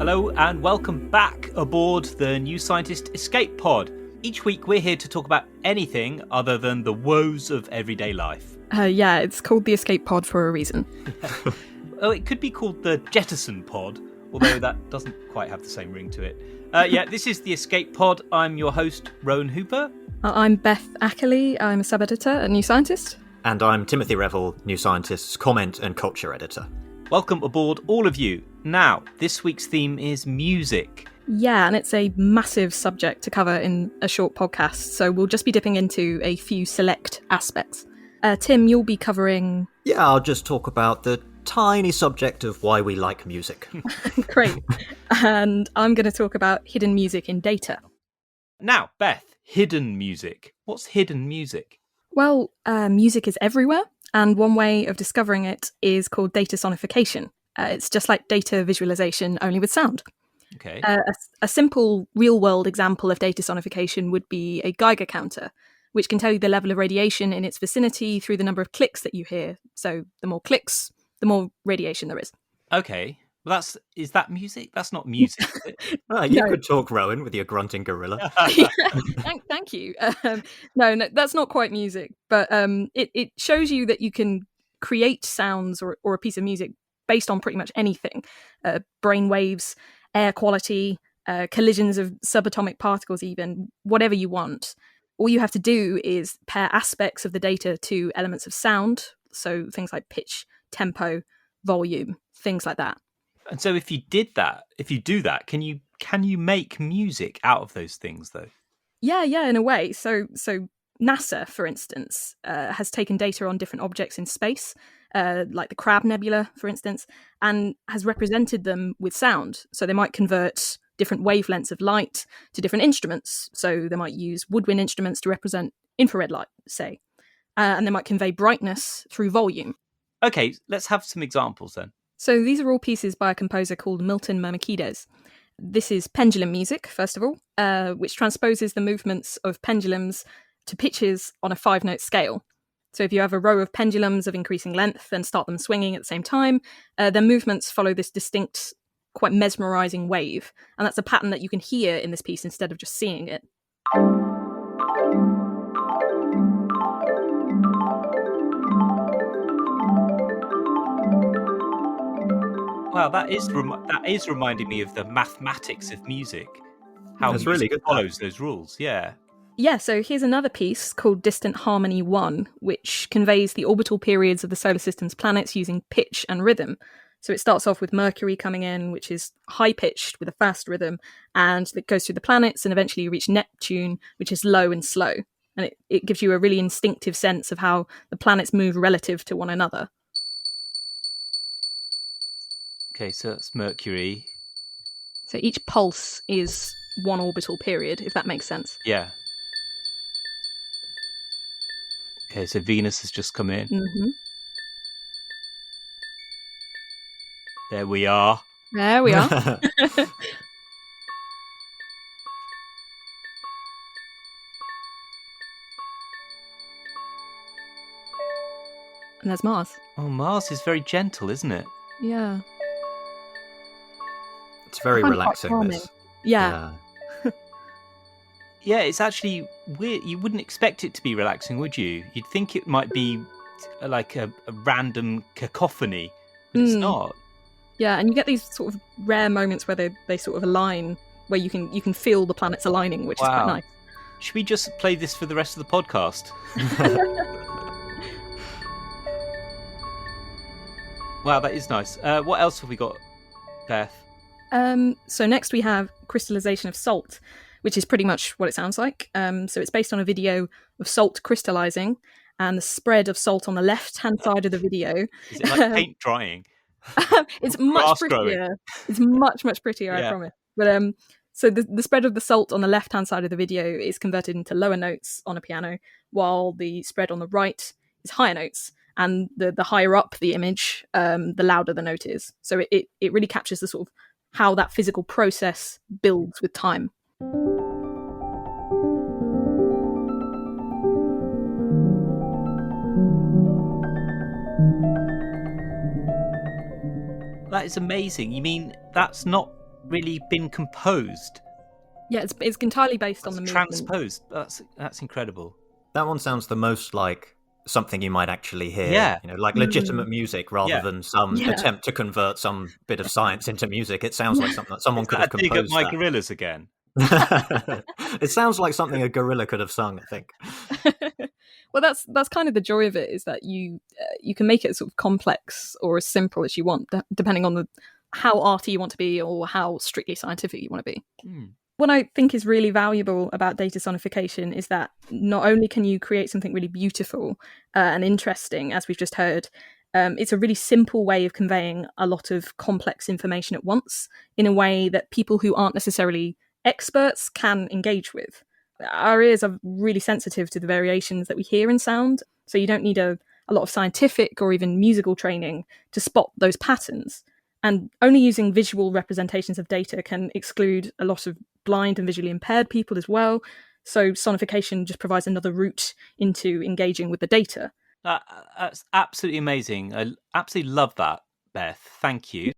Hello and welcome back aboard the New Scientist Escape Pod. Each week we're here to talk about anything other than the woes of everyday life. Yeah, it's called the Escape Pod for a reason. Oh, it could be called the Jettison Pod, although that doesn't quite have the same ring to it. This is the Escape Pod. I'm your host, Rowan Hooper. I'm Beth Ackerley. I'm a sub-editor at New Scientist. And I'm Timothy Revel, New Scientist's comment and culture editor. Welcome aboard, all of you. Now, this week's theme is music. Yeah, and it's a massive subject to cover in a short podcast, so we'll just be dipping into a few select aspects. Tim, you'll be covering... Yeah, I'll just talk about the tiny subject of why we like music. Great. And I'm going to talk about hidden music in data. Now, Beth, hidden music. What's hidden music? Well, music is everywhere, and one way of discovering it is called data sonification. It's just like data visualization, only with sound. Okay. A simple real-world example of data sonification would be a Geiger counter, which can tell you the level of radiation in its vicinity through the number of clicks that you hear. So the more clicks, the more radiation there is. Okay. Well, is that music? That's not music, is it? You could talk, Rowan, with your grunting gorilla. Thank you. No, that's not quite music, but it shows you that you can create sounds or a piece of music based on pretty much anything. Brain waves, air quality, collisions of subatomic particles even, whatever you want. All you have to do is pair aspects of the data to elements of sound, so things like pitch, tempo, volume, things like that. And so if you do that, can you make music out of those things though? Yeah, in a way. So NASA, for instance, has taken data on different objects in space, like the Crab Nebula, for instance, and has represented them with sound. So they might convert different wavelengths of light to different instruments. So they might use woodwind instruments to represent infrared light, say, and they might convey brightness through volume. Okay, let's have some examples then. So these are all pieces by a composer called Milton Myrmekides. This is pendulum music, first of all, which transposes the movements of pendulums to pitches on a 5-note scale. So if you have a row of pendulums of increasing length and start them swinging at the same time, their movements follow this distinct, quite mesmerizing wave. And that's a pattern that you can hear in this piece instead of just seeing it. Wow, that is reminding me of the mathematics of music. How That's music really good. follows those rules, yeah. Yeah, so here's another piece called Distant Harmony 1, which conveys the orbital periods of the solar system's planets using pitch and rhythm. So it starts off with Mercury coming in, which is high-pitched with a fast rhythm, and it goes through the planets, and eventually you reach Neptune, which is low and slow. And it gives you a really instinctive sense of how the planets move relative to one another. Okay, so that's Mercury. So each pulse is one orbital period, if that makes sense. Yeah. Okay, so Venus has just come in. Mm-hmm. There we are. There we are. And there's Mars. Oh, Mars is very gentle, isn't it? Yeah. It's very Kind of quite relaxing, calming. this. Yeah. Yeah, it's actually weird. You wouldn't expect it to be relaxing, would you? You'd think it might be like a random cacophony, but it's not. Yeah, and you get these sort of rare moments where they sort of align, where you can feel the planets aligning, which is quite nice. Should we just play this for the rest of the podcast? Wow, that is nice. What else have we got, Beth? So next we have crystallization of salt, which is pretty much what it sounds like. So it's based on a video of salt crystallizing, and the spread of salt on the left-hand side of the video. Is it like paint drying? It's much prettier. Growing. It's much prettier, Yeah. I promise. But so the spread of the salt on the left-hand side of the video is converted into lower notes on a piano, while the spread on the right is higher notes. And the higher up the image, the louder the note is. So it really captures the sort of how that physical process builds with time. That is amazing. You mean that's not really been composed. Yeah, it's entirely based on the movement. Transposed. That's incredible. That one sounds the most like something you might actually hear. Yeah. Like legitimate music rather than some attempt to convert some bit of science into music. It sounds like something that someone could have composed. Dig at my that. gorillas again. It sounds like something a gorilla could have sung, I think. Well, that's kind of the joy of it, is that you can make it sort of complex or as simple as you want, depending on how arty you want to be or how strictly scientific you want to be. What I think is really valuable about data sonification is that not only can you create something really beautiful and interesting, as we've just heard, it's a really simple way of conveying a lot of complex information at once in a way that people who aren't necessarily experts can engage with. Our ears are really sensitive to the variations that we hear in sound, so you don't need a lot of scientific or even musical training to spot those patterns. And only using visual representations of data can exclude a lot of blind and visually impaired people as well. So sonification just provides another route into engaging with the data. That's absolutely amazing. I absolutely love that, Beth. Thank you.